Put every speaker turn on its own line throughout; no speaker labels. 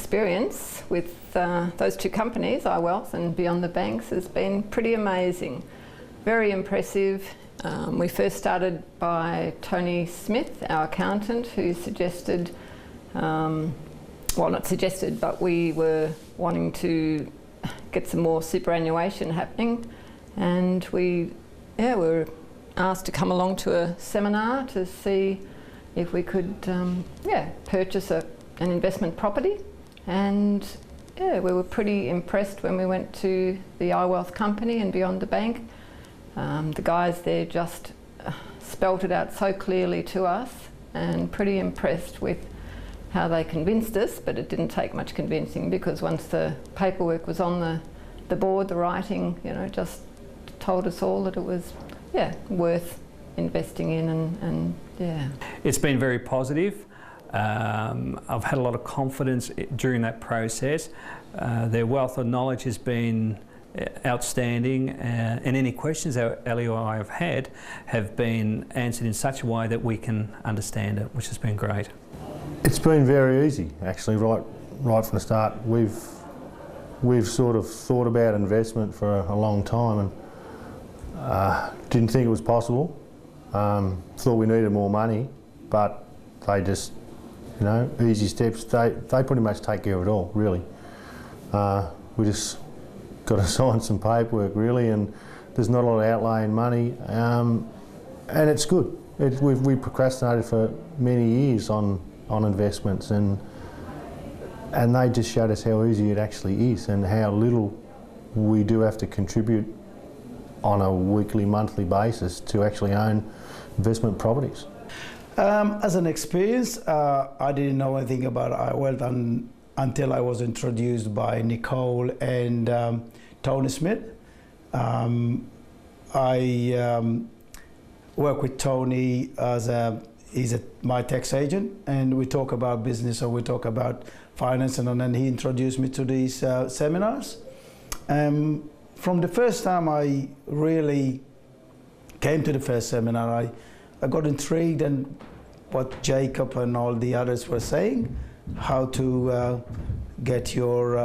experience with those two companies, iWealth and Beyond the Banks, has been pretty amazing. Very impressive. We first started by Tony Smith, our accountant, who suggested, well, not suggested, but we were wanting to get some more superannuation happening, and we were asked to come along to a seminar to see if we could purchase an investment property. And we were pretty impressed when we went to the iWealth company and Beyond the Bank. The guys there just spelt it out so clearly to us, and pretty impressed with how they convinced us, but it didn't take much convincing, because once the paperwork was on the board, the writing, just told us all that it was worth investing in, and
It's been very positive. I've had a lot of confidence during that process. Their wealth of knowledge has been outstanding, and any questions Ellie or I have had have been answered in such a way that we can understand it, which has been great.
It's been very easy, actually, right from the start. We've sort of thought about investment for a long time, and didn't think it was possible. Thought we needed more money, but they just, easy steps. They pretty much take care of it all, really. We just got to sign some paperwork, really, and there's not a lot of outlay in money, and it's good. We procrastinated for many years on investments, and they just showed us how easy it actually is, and how little we do have to contribute on a weekly, monthly basis to actually own investment properties.
As an experience, I didn't know anything about iWealth until I was introduced by Nicole and Tony Smith. I work with Tony as he's my tax agent, and we talk about business, or we talk about finance, and then he introduced me to these seminars. From the first time I really came to the first seminar, I got intrigued in what Jacob and all the others were saying, how to get your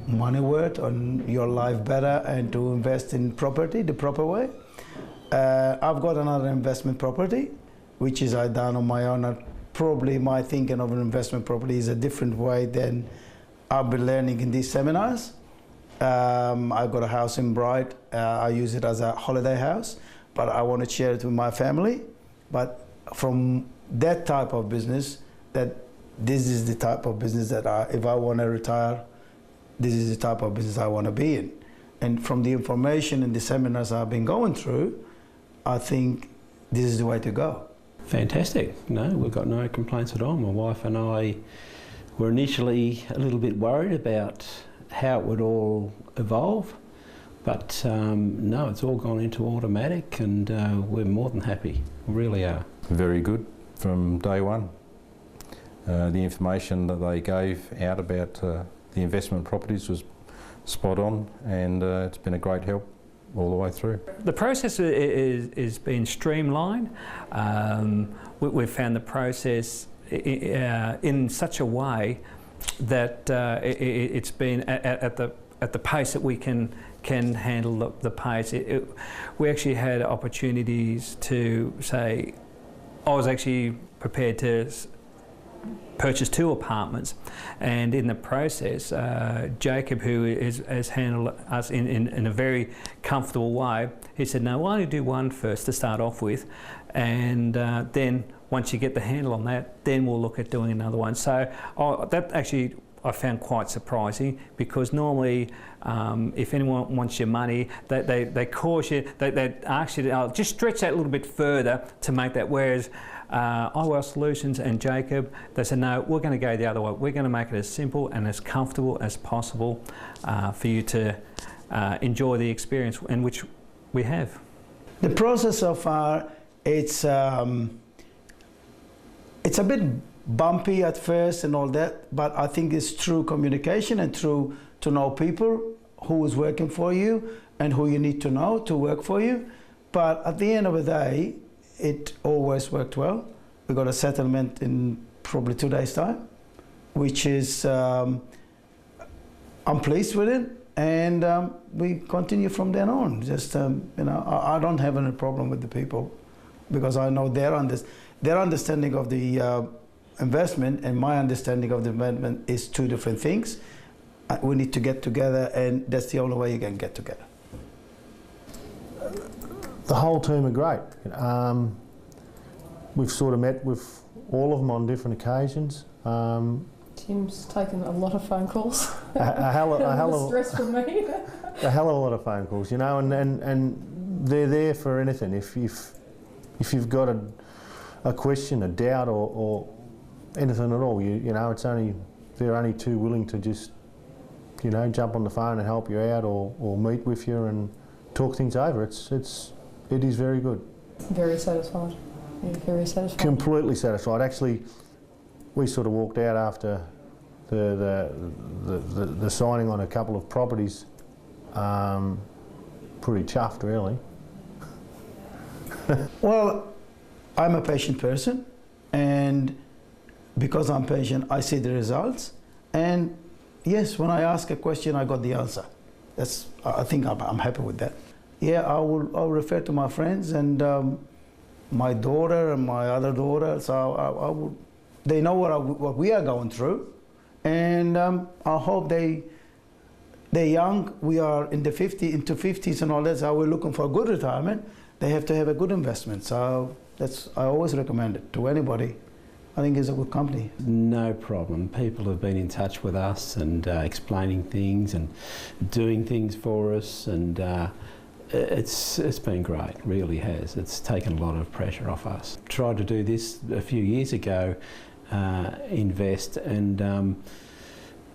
money worth and your life better, and to invest in property the proper way. I've got another investment property, which is I done on my own. Probably my thinking of an investment property is a different way than I've been learning in these seminars. I've got a house in Bright. I use it as a holiday house, but I want to share it with my family. But from that type of business, this is the type of business that if I want to retire, this is the type of business I want to be in. And from the information and the seminars I've been going through, I think this is the way to go.
Fantastic. No, we've got no complaints at all. My wife and I were initially a little bit worried about how it would all evolve, but no, it's all gone into automatic, and we're more than happy. We really are.
Very good from day one. The information that they gave out about the investment properties was spot on, and it's been a great help all the way through.
The process is been streamlined. We've found the process in such a way that it's been at the pace that we can handle the pace. We actually had opportunities to say, I was actually prepared to purchase 2 apartments, and in the process, Jacob, who has handled us in a very comfortable way, he said, no, why don't you do one first to start off with, and then once you get the handle on that, then we'll look at doing another one. So that actually I found quite surprising, because normally if anyone wants your money, they cause you, they ask you to just stretch that a little bit further to make that, whereas iWealth Solutions and Jacob, they said, no, we're going to go the other way. We're going to make it as simple and as comfortable as possible for you to enjoy the experience, in which we have.
The process so far, it's a bit bumpy at first and all that, but I think it's through communication and through to know people who is working for you and who you need to know to work for you. But at the end of the day, it always worked well. We got a settlement in probably 2 days' time, which is I'm pleased with it, and we continue from then on. Just I don't have any problem with the people, because I know their understanding of the investment and my understanding of the investment is two different things. We need to get together, and that's the only way you can get together.
The whole team are great. We've sort of met with all of them on different occasions.
Tim's taken a lot of phone calls.
A hell of
stress for me.
a hell of a lot of phone calls, you know, and they're there for anything. If you've got a question, a doubt, or anything at all, you know, they're only too willing to just, you know, jump on the phone and help you out, or meet with you and talk things over. It is very good.
Very satisfied. Yeah, very satisfied.
Completely satisfied. Actually, we sort of walked out after the signing on a couple of properties, pretty chuffed, really.
Well, I'm a patient person, and because I'm patient, I see the results. And yes, when I ask a question, I got the answer. I think I'm happy with that. Yeah, I'll refer to my friends and my daughter and my other daughter. So they know what we are going through, and I hope they're young. We are into 50s and all that. So we're looking for a good retirement. They have to have a good investment. So I always recommend it to anybody. I think it's a good company.
No problem. People have been in touch with us and explaining things and doing things for us, and it's been great, really has. It's taken a lot of pressure off us. Tried to do this a few years ago, invest, and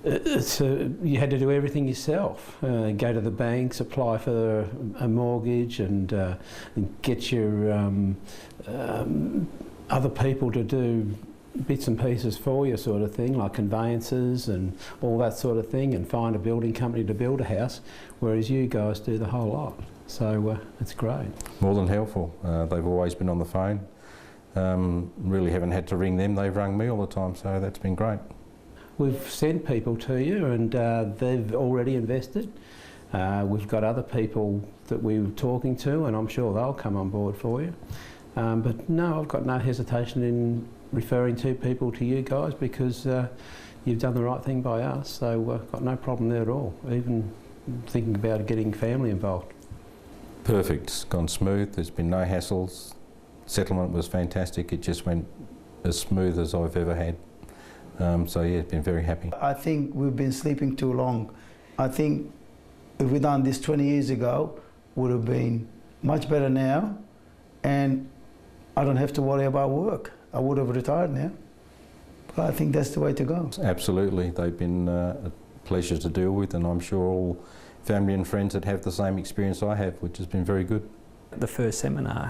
you had to do everything yourself. Go to the banks, apply for a mortgage, and get your other people to do bits and pieces for you, sort of thing, like conveyances and all that sort of thing, and find a building company to build a house, whereas you guys do the whole lot. So it's great.
More than helpful. They've always been on the phone. Really haven't had to ring them, they've rung me all the time, so that's been great.
We've sent people to you, and they've already invested. We've got other people that we're talking to, and I'm sure they'll come on board for you. But no, I've got no hesitation in referring two people to you guys, because you've done the right thing by us, so I've got no problem there at all, even thinking about getting family involved.
Perfect. It's gone smooth. There's been no hassles. Settlement was fantastic. It just went as smooth as I've ever had. So yeah, been very happy.
I think we've been sleeping too long. I think if we'd done this 20 years ago, would have been much better now, and I don't have to worry about work. I would have retired now. But I think that's the way to go.
Absolutely. They've been a pleasure to deal with, and I'm sure all family and friends that have the same experience I have, which has been very good.
The first seminar,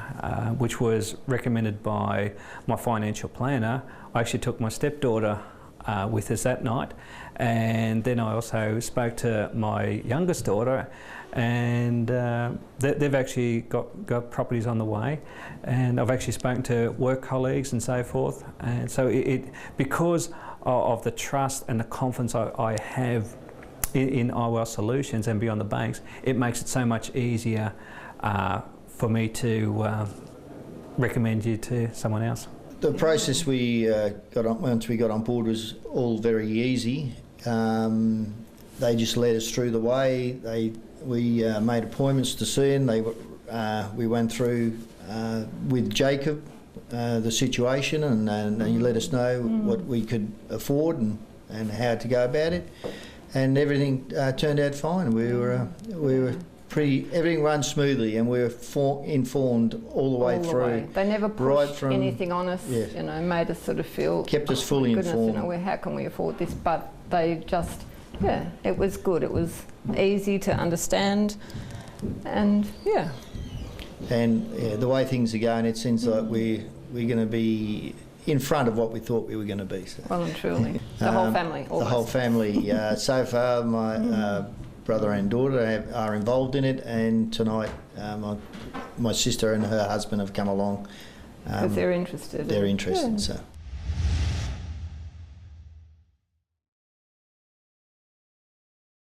which was recommended by my financial planner, I actually took my stepdaughter with us that night, and then I also spoke to my youngest daughter, and they've actually got properties on the way, and I've actually spoken to work colleagues and so forth, and so because of the trust and the confidence I have in iWealth Solutions and beyond the banks, it makes it so much easier for me to recommend you to someone else.
The process once we got on board was all very easy. They just led us through the way. We made appointments to see them. We went through with Jacob the situation, and he let us know what we could afford and how to go about it, and everything turned out fine. We were everything runs smoothly, and we were informed all the way through.
They never pushed anything on us,
yeah.
You know, made us sort of feel...
Kept us fully informed.
You know, how can we afford this? But they just, yeah, it was good. It was easy to understand, and yeah.
And the way things are going, it seems like we're going to be in front of what we thought we were going to be. So.
Well and truly. The whole family. Almost.
The whole family. So far, my brother and daughter are involved in it, and tonight my sister and her husband have come along.
Because they're interested.
They're interested,
yeah.
so.